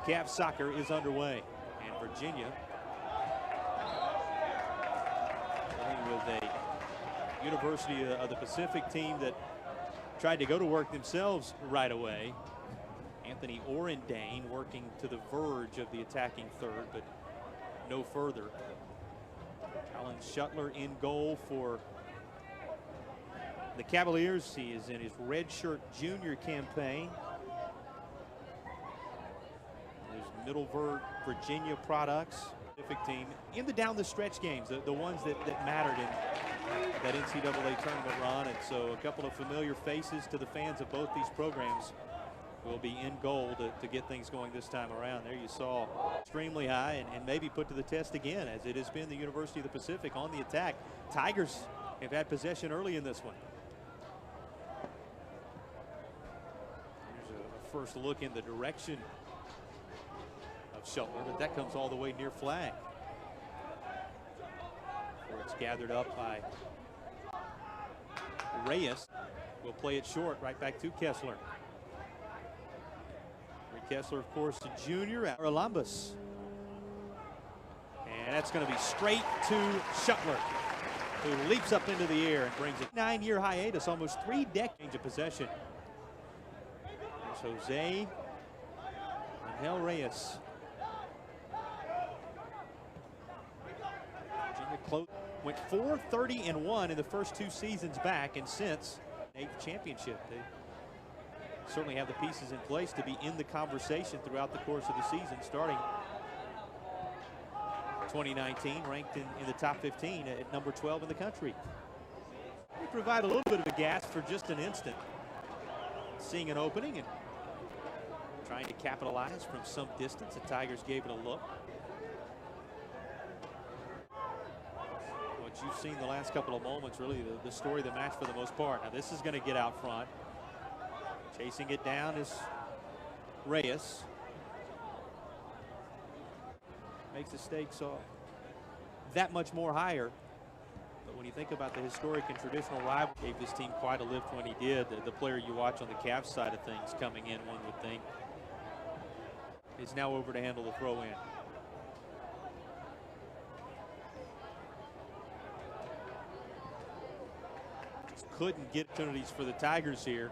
Cavs soccer is underway, and Virginia playing with a University of the Pacific team that tried to go to work themselves right away. Anthony Orendane working to the verge of the attacking third, but no further. Alan Shuttler in goal for the Cavaliers. He is in his redshirt junior campaign. There's Middle Virginia products. Pacific team in the down the stretch games, the ones that mattered in that NCAA tournament run. And so a couple of familiar faces to the fans of both these programs will be in goal to get things going this time around. There you saw extremely high and maybe put to the test again, as it has been the University of the Pacific on the attack. Tigers have had possession early in this one. Here's a first look in the direction of Shuttler, but that comes all the way near flag, where it's gathered up by Reyes. Will play it short right back to Kessler. Kessler, of course, a junior at Columbus. And that's going to be straight to Shuttler, who leaps up into the air and brings a 9-year hiatus, almost 3 decades of possession. There's Jose Angel Reyes. Virginia close. Went 4-30-1 in the first 2 seasons back, and since 8th championship. They certainly have the pieces in place to be in the conversation throughout the course of the season, starting 2019, ranked in the top 15 at number 12 in the country. We provide a little bit of a gasp for just an instant, seeing an opening and trying to capitalize from some distance. The Tigers gave it a look. What you've seen the last couple of moments, really the story of the match for the most part. Now this is going to get out front. Chasing it down is Reyes. Makes the stakes that much more higher. But when you think about the historic and traditional rival, gave this team quite a lift when he did. The player you watch on the Cavs side of things coming in, one would think, is now over to handle the throw in. Just couldn't get opportunities for the Tigers here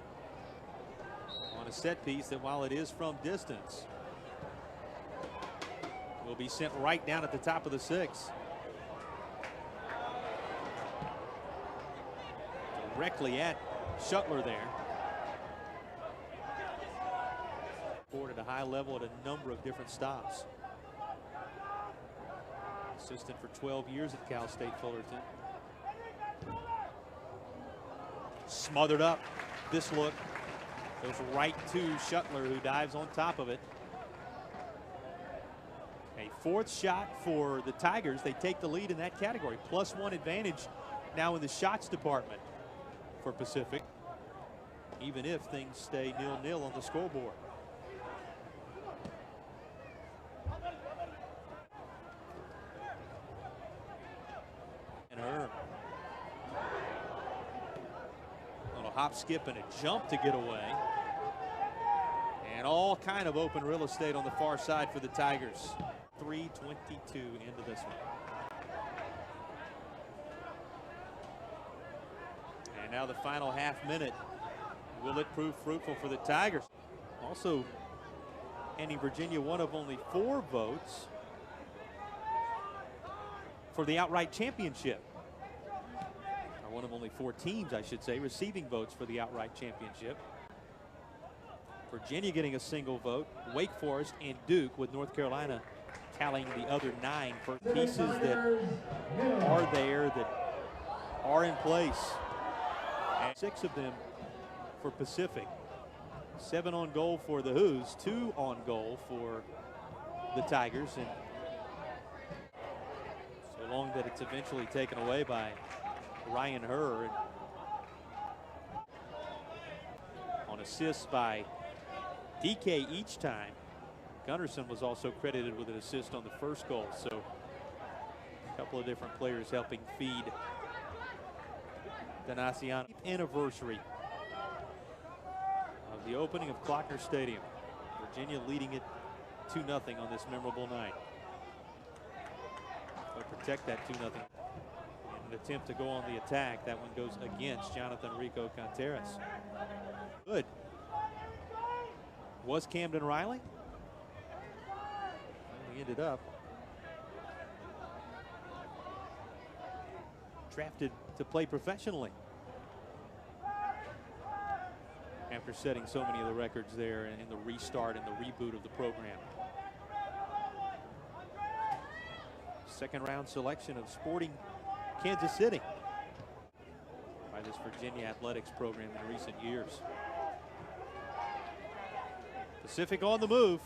on a set piece that, while it is from distance, will be sent right down at the top of the 6. Directly at Shuttler there. Scored at a high level at a number of different stops. Assistant for 12 years at Cal State Fullerton. Smothered up. This look goes right to Shuttler, who dives on top of it. A 4th shot for the Tigers. They take the lead in that category. +1 advantage now in the shots department for Pacific, even if things stay 0-0 on the scoreboard. And Herm. A little hop, skip, and a jump to get away. And all kind of open real estate on the far side for the Tigers. 3:22 into this one. And now the final half minute. Will it prove fruitful for the Tigers? Also, handing Virginia one of only 4 votes for the outright championship. Or one of only 4 teams, I should say, receiving votes for the outright championship. Virginia getting a single vote. Wake Forest and Duke, with North Carolina tallying the other 9 for pieces that are there, that are in place. And 6 of them for Pacific. 7 on goal for the Hoos, 2 on goal for the Tigers. And so long that it's eventually taken away by Ryan Herr. And on assists by DK each time. Gunnarsson was also credited with an assist on the first goal. So a couple of different players helping feed Donaciano. Anniversary of the opening of Clockner Stadium. Virginia leading it 2-0 on this memorable night. But protect that 2-0. An attempt to go on the attack. That one goes against Jonathan Rico Contreras. Good. Was Camden Riley. He ended up drafted to play professionally after setting so many of the records there in the restart and the reboot of the program. Second round selection of Sporting Kansas City by this Virginia athletics program in recent years. Pacific on the move.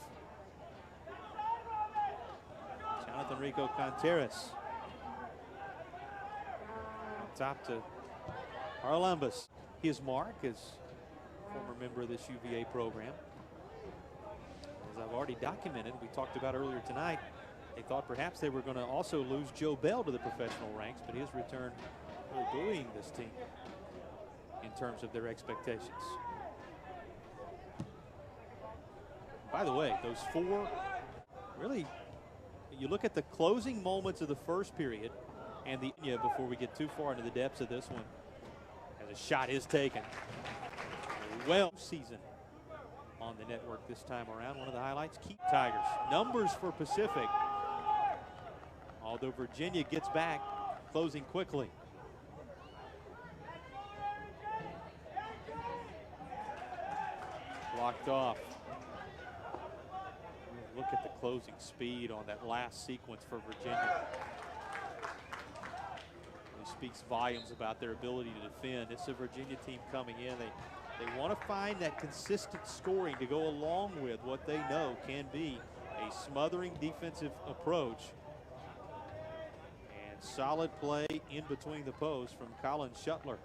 Jonathan Rico Contreras. Top to Arlambus. His mark as former member of this UVA program. As I've already documented, we talked about earlier tonight, they thought perhaps they were going to also lose Joe Bell to the professional ranks, but his return really buoying this team in terms of their expectations. By the way, those four, really, you look at the closing moments of the first period and the before we get too far into the depths of this one, as a shot is taken. Well, season on the network this time around. One of the highlights, keep Tigers. Numbers for Pacific. Although Virginia gets back, closing quickly. Blocked off. Look at the closing speed on that last sequence for Virginia. It speaks volumes about their ability to defend. It's a Virginia team coming in. They want to find that consistent scoring to go along with what they know can be a smothering defensive approach. And solid play in between the posts from Colin Shuttler.